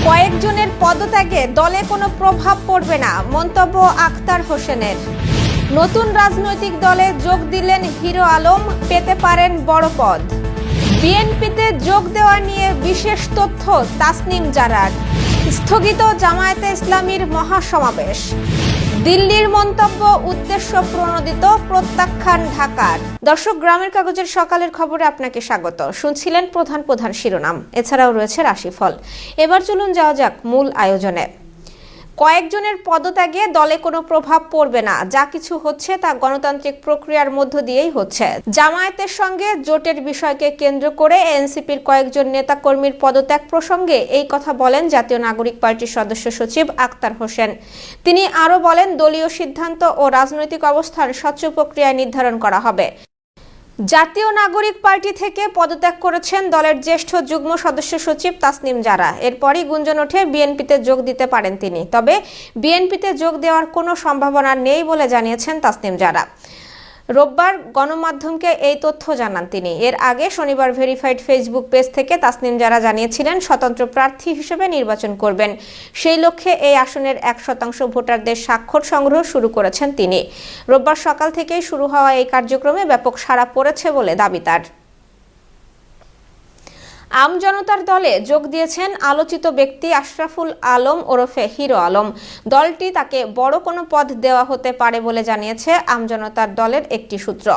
কয়েকজনের পদত্যাগে দলে কোনো প্রভাব পড়বে না, মন্তব্য আখতার হোসেনের। নতুন রাজনৈতিক দলে যোগ দিলেন হিরো আলম, পেতে পারেন বড় পদ। বিএনপিতে যোগ দেওয়া নিয়ে বিশেষ তথ্য তাসনিম জারার। স্থগিত জামায়াতে ইসলামীর মহাসমাবেশ। দিল্লির মন্তব্য উদ্দেশ্য প্রণোদিত, প্রত্যাখ্যান ঢাকার। দর্শক, গ্রামের কাগজের সকালের খবরে আপনাকে স্বাগত। শুনছিলেন প্রধান প্রধান শিরোনাম, এছাড়াও রয়েছে রাশিফল। এবার চলুন যাওয়া যাক মূল আয়োজনে। কয়েকজনের পদত্যাগে দলে কোনো প্রভাব পড়বে না, যা কিছু হচ্ছে তা গণতান্ত্রিক প্রক্রিয়ার মধ্য দিয়েই হচ্ছে। জামায়াতের সঙ্গে জোটের বিষয়কে কেন্দ্র করে এনসিপির কয়েকজন নেতাকর্মীর পদত্যাগ প্রসঙ্গে এই কথা বলেন জাতীয় নাগরিক পার্টির সদস্য সচিব আখতার হোসেন। তিনি আরও বলেন, দলীয় সিদ্ধান্ত ও রাজনৈতিক অবস্থান স্বচ্ছ প্রক্রিয়ায় নির্ধারণ করা হবে। জাতীয় নাগরিক পার্টি থেকে পদত্যাগ করেছেন দলের জ্যেষ্ঠ যুগ্ম সদস্য সচিব তাসনিম জারা। এরপরই গুঞ্জন ওঠে বিএনপিতে যোগ দিতে পারেন তিনি, তবে বিএনপিতে যোগ দেওয়ার কোনো সম্ভাবনা নেই বলে জানিয়েছেন তাসনিম জারা। রোববার গণমাধ্যমকে এই তথ্য জানান তিনি। এর আগে শনিবার ভেরিফাইড ফেসবুক পেজ থেকে তাসনিম জারা জানিয়েছিলেন স্বতন্ত্র প্রার্থী হিসেবে নির্বাচন করবেন। সেই লক্ষ্যে এই আসনের 1% ভোটারদের স্বাক্ষর সংগ্রহ শুরু করেছেন তিনি। রোববার সকাল থেকেই শুরু হওয়া এই কার্যক্রমে ব্যাপক সাড়া পড়েছে বলে দাবি তার। আম জনতার দলে যোগ দিয়েছেন আলোচিত ব্যক্তি আশরাফুল আলম ওরফে হিরো আলম। দলটি তাকে বড় কোনো পদ দেওয়া হতে পারে বলে জানিয়েছে আম জনতার দলের একটি সূত্র।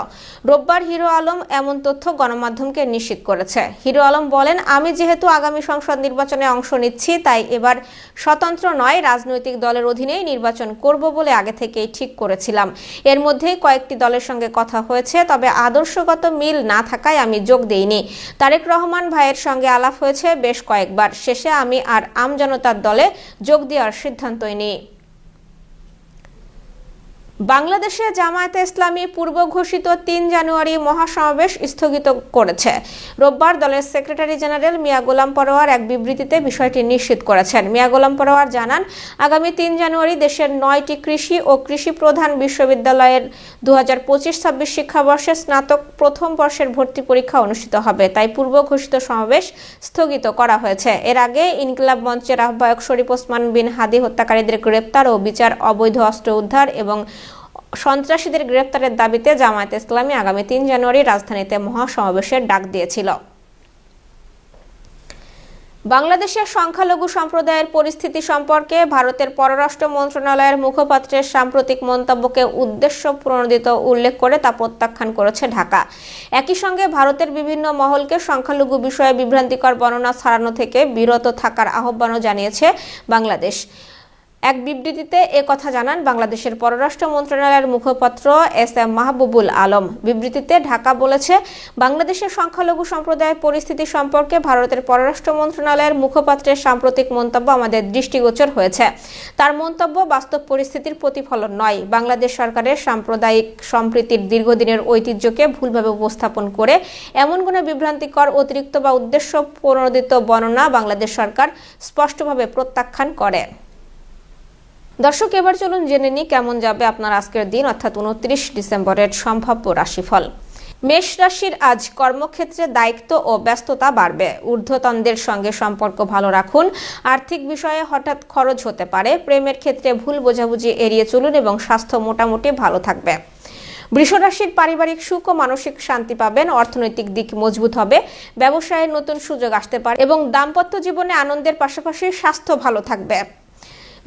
রোববার হিরো আলম এমন তথ্য গণমাধ্যমকে নিশ্চিত করেছে। হিরো আলম বলেন, আমি যেহেতু আগামী সংসদ নির্বাচনে অংশ নিচ্ছি, তাই এবার স্বতন্ত্র নয়, রাজনৈতিক দলের অধীনেই নির্বাচন করব বলে আগে থেকেই ঠিক করেছিলাম। এর মধ্যেই কয়েকটি দলের সঙ্গে কথা হয়েছে, তবে আদর্শগত মিল না থাকায় আমি যোগ দেইনি। তারেক রহমান ভাইয়ের সঙ্গে আলাপ হয়েছে বেশ কয়েকবার। শেষে আমি আর আম জনতার দলে যোগ দেওয়ার সিদ্ধান্তই নিই। বাংলাদেশে জামায়াতে ইসলামী পূর্ব ঘোষিত 3 জানুয়ারি মহাসমাবেশ স্থগিত করেছে। রোববার দলের সেক্রেটারি জেনারেল মিয়া গোলাম পরোয়ার এক বিবৃতিতে বিষয়টি নিশ্চিত করেছেন। মিয়া গোলাম পরোয়ার জানান, আগামী 3 জানুয়ারি দেশের 9টি কৃষি ও কৃষি প্রধান বিশ্ববিদ্যালয়ের 2025-26 শিক্ষাবর্ষে স্নাতক প্রথম বর্ষের ভর্তি পরীক্ষা অনুষ্ঠিত হবে, তাই পূর্ব ঘোষিত সমাবেশ স্থগিত করা হয়েছে। এর আগে ইনকিলাব মঞ্চের আহ্বায়ক শরীফ ওসমান বিন হাদি হত্যাকারীদের গ্রেপ্তার ও বিচার, অবৈধ অস্ত্র উদ্ধার এবং সন্ত্রাসীদের গ্রেপ্তারের দাবিতে জামায়াতে ইসলামী আগামী 3 জানুয়ারি রাজধানীতে মহাসমাবেশের ডাক দিয়েছিল। বাংলাদেশের সংখ্যালঘু সম্প্রদায়ের পরিস্থিতি সম্পর্কে ভারতের পররাষ্ট্র মন্ত্রণালয়ের মুখপাত্রের সাম্প্রতিক মন্তব্যকে উদ্দেশ্য প্রণোদিত উল্লেখ করে তা প্রত্যাখ্যান করেছে ঢাকা। একই সঙ্গে ভারতের বিভিন্ন মহলকে সংখ্যালঘু বিষয়ে বিভ্রান্তিকর বর্ণনা ছড়ানো থেকে বিরত থাকার আহ্বানও জানিয়েছে বাংলাদেশ। এক বিবৃতিতে কথা জানান বাংলাদেশের পররাষ্ট্র মন্ত্রণালয়ের মুখপাত্র এস.এম. মাহবুবুল আলম। বিবৃতিতে ঢাকা বলেছে, বাংলাদেশের সংখ্যালঘু সম্প্রদায়ের পরিস্থিতি সম্পর্কে ভারতের পররাষ্ট্র মন্ত্রণালয়ের মুখপাত্রের সাম্প্রতিক মন্তব্য আমাদের দৃষ্টিগোচর হয়েছে। তার মন্তব্য বাস্তব পরিস্থিতির প্রতিফলন নয়। বাংলাদেশ সরকারের সাম্প্রদায়িক সম্প্রীতির দীর্ঘদিনের ঐতিহ্যকে ভুলভাবে উপস্থাপন করে এমন কোনো বিভ্রান্তিকর, অতিরিক্ত বা উদ্দেশ্য প্রণোদিত বর্ণনা বাংলাদেশ সরকার স্পষ্টভাবে প্রত্যাখ্যান করে। দর্শক, এবার চলুন জেনে নিই কেমন যাবে আপনার আজকের দিন, অর্থাৎ 29 ডিসেম্বরের সম্ভাব্য রাশিফল। মেষ রাশির আজ কর্মক্ষেত্রে দায়িত্ব ও ব্যস্ততা বাড়বে। ঊর্ধ্বতনদের সঙ্গে সম্পর্ক ভালো রাখুন। আর্থিক বিষয়ে হঠাৎ খরচ হতে পারে। প্রেমের ক্ষেত্রে ভুল বোঝাবুঝি এড়িয়ে চলুন এবং স্বাস্থ্য মোটামুটি ভালো থাকবে। বৃষ রাশির পারিবারিক সুখ ও মানসিক শান্তি পাবেন। অর্থনৈতিক দিক মজবুত হবে। ব্যবসায়ের নতুন সুযোগ আসতে পারে এবং দাম্পত্য জীবনে আনন্দের পাশাপাশি স্বাস্থ্য ভালো থাকবে।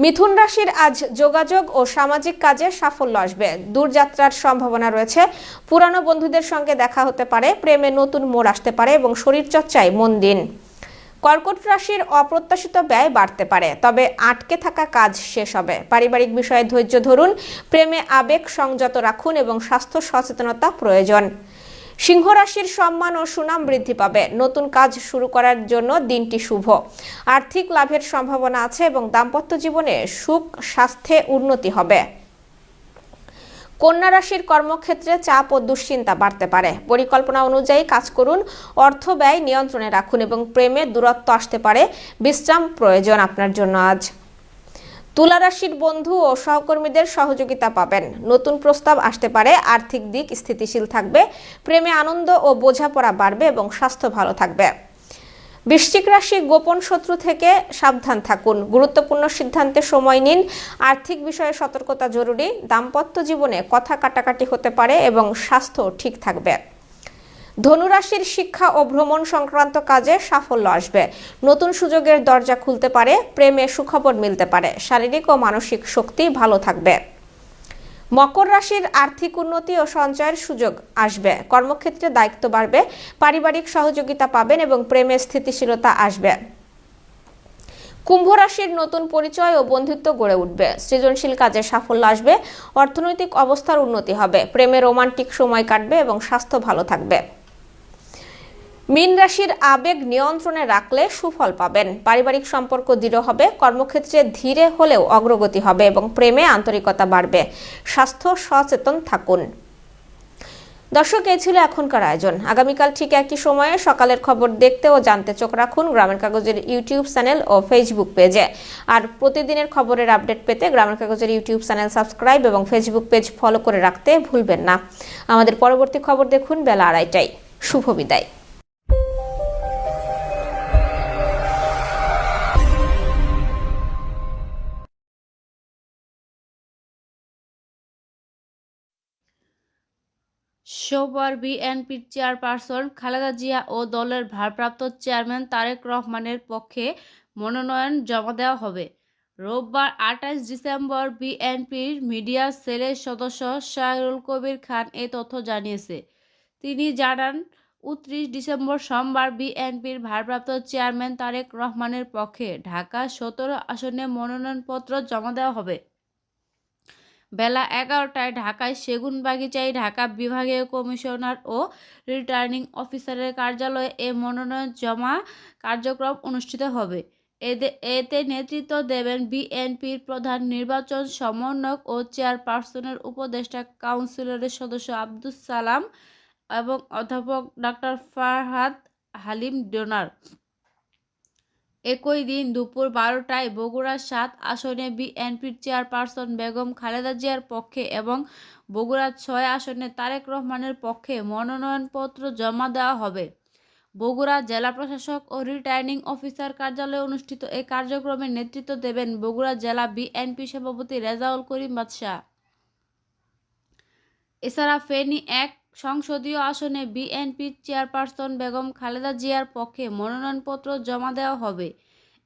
মিথুন রাশির আজ যোগাযোগ ও সামাজিক কাজে সাফল্য আসবে। দূরযাত্রার সম্ভাবনা রয়েছে। পুরানো বন্ধুদের সঙ্গে দেখা হতে পারে। প্রেমে নতুন মোড় আসতে পারে এবং শরীরচর্চায় মন দিন। কর্কট রাশির অপ্রত্যাশিত ব্যয় বাড়তে পারে, তবে আটকে থাকা কাজ শেষ হবে। পারিবারিক বিষয়ে ধৈর্য ধরুন। প্রেমে আবেগ সংযত রাখুন এবং স্বাস্থ্য সচেতনতা প্রয়োজন। সিংহ রাশির সম্মান ও সুনাম বৃদ্ধি পাবে। নতুন কাজ শুরু করার জন্য দিনটি শুভ। আর্থিক লাভের সম্ভাবনা আছে এবং দাম্পত্য জীবনে সুখ, স্বাস্থ্যে উন্নতি হবে। কন্যা রাশির কর্মক্ষেত্রে চাপ ও দুশ্চিন্তা বাড়তে পারে। পরিকল্পনা অনুযায়ী কাজ করুন। অর্থ ব্যয় নিয়ন্ত্রণে রাখুন এবং প্রেমে দূরত্ব আসতে পারে। বিশ্রাম প্রয়োজন আপনার জন্য আজ। তুলা রাশির বন্ধু ও সহকর্মীদের সহযোগিতা পাবেন। নতুন প্রস্তাব আসতে পারে। আর্থিক দিক স্থিতিশীল থাকবে। প্রেমে আনন্দ ও বোঝাপড়া বাড়বে এবং স্বাস্থ্য ভালো থাকবে। বৃশ্চিক রাশি, গোপন শত্রু থেকে সাবধান থাকুন। গুরুত্বপূর্ণ সিদ্ধান্তে সময় নিন। আর্থিক বিষয়ে সতর্কতা জরুরি। দাম্পত্য জীবনে কথা কাটাকাটি হতে পারে এবং স্বাস্থ্য ঠিক থাকবে। ধনুরাশির, শিক্ষা ও ভ্রমণ সংক্রান্ত কাজে সাফল্য আসবে। নতুন সুযোগের দরজা খুলতে পারে। প্রেমে সুখবর মিলতে পারে। শারীরিক ও মানসিক শক্তি ভালো থাকবে। মকর রাশির, আর্থিক উন্নতি ও সঞ্চয়ের সুযোগ আসবে। কর্মক্ষেত্রে দায়িত্ব বাড়বে। পারিবারিক সহযোগিতা পাবেন এবং প্রেমে স্থিতিশীলতা আসবে। কুম্ভ রাশির, নতুন পরিচয় ও বন্ধুত্ব গড়ে উঠবে। সৃজনশীল কাজে সাফল্য আসবে। অর্থনৈতিক অবস্থার উন্নতি হবে। প্রেমে রোমান্টিক সময় কাটবে এবং স্বাস্থ্য ভালো থাকবে। মীন রাশির, আবেগ নিয়ন্ত্রণে রাখলে সুফল পাবেন। পারিবারিক সম্পর্ক দৃঢ় হবে। কর্মক্ষেত্রে ধীরে হলেও অগ্রগতি হবে এবং প্রেমে আন্তরিকতা বাড়বে। স্বাস্থ্য সচেতন থাকুন। দর্শক, এই ছিল এখনকার আয়োজন। আগামীকাল ঠিক একই সময়ে সকালের খবর দেখতে ও জানতে চোখ রাখুন গ্রামের কাগজের ইউটিউব চ্যানেল ও ফেসবুক পেজে। আর প্রতিদিনের খবরের আপডেট পেতে গ্রামের কাগজের ইউটিউব চ্যানেল সাবস্ক্রাইব এবং ফেসবুক পেজ ফলো করে রাখতে ভুলবেন না। আমাদের পরবর্তী খবর দেখুন বেলা 2:30টায়। শুভ বিদায়। সোমবার বিএনপির চেয়ারপারসন খালেদা জিয়া ও দলের ভারপ্রাপ্ত চেয়ারম্যান তারেক রহমানের পক্ষে মনোনয়ন জমা দেওয়া হবে। রোববার 28 ডিসেম্বর বিএনপির মিডিয়া সেলের সদস্য শাহরুল কবির খান এ তথ্য জানিয়েছে। তিনি জানান, 29 ডিসেম্বর সোমবার বিএনপির ভারপ্রাপ্ত চেয়ারম্যান তারেক রহমানের পক্ষে ঢাকা 17 আসনে মনোনয়নপত্র জমা দেওয়া হবে। বেলা 11টায় ঢাকায় সেগুনবাগিচায় ঢাকা বিভাগীয় কমিশনার ও রিটার্নিং অফিসারের কার্যালয়ে এ মনোনয়ন জমা কার্যক্রম অনুষ্ঠিত হবে। এতে নেতৃত্ব দেবেন বিএনপির প্রধান নির্বাচন সমন্বয়ক ও চেয়ারপারসনের উপদেষ্টা কাউন্সিলের সদস্য আব্দুস সালাম এবং অধ্যাপক ডক্টর ফারহাদ হালিম ডোনার। একই দিন দুপুর 12টায় বগুড়া 7 আসনে বিএনপির চেয়ারপারসন বেগম খালেদা জিয়ার পক্ষে এবং বগুড়া 6 আসনে তারেক রহমানের পক্ষে মনোনয়নপত্র জমা দেওয়া হবে। বগুড়া জেলা প্রশাসক ও রিটার্নিং অফিসার কার্যালয়ে অনুষ্ঠিত এই কার্যক্রমে নেতৃত্ব দেবেন বগুড়া জেলা বিএনপি সভাপতি রেজাউল করিম বাদশা। এছাড়া ফেনী 1 সংসদীয় আসনে বিএনপির চেয়ারপারসন বেগম খালেদা জিয়ার পক্ষে মনোনয়নপত্র জমা দেওয়া হবে।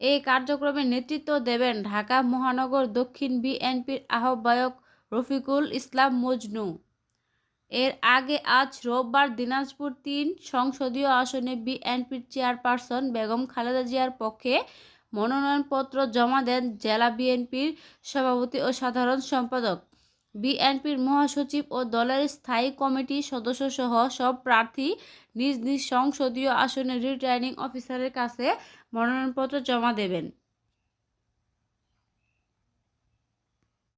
এই কার্যক্রমে নেতৃত্ব দেবেন ঢাকা মহানগর দক্ষিণ বিএনপির আহ্বায়ক রফিকুল ইসলাম মজনু। এর আগে আজ রোববার দিনাজপুর 3 সংসদীয় আসনে বিএনপির চেয়ারপারসন বেগম খালেদা জিয়ার পক্ষে মনোনয়নপত্র জমা দেন জেলা বিএনপির সভাপতি ও সাধারণ সম্পাদক, বিএনপির মহাসচিব ও দলের স্থায়ী কমিটির সদস্যসহ সব প্রার্থী নিজ নিজ সংসদীয় আসনের রিটার্নিং অফিসারের কাছে মনোনয়নপত্র জমা দেবেন।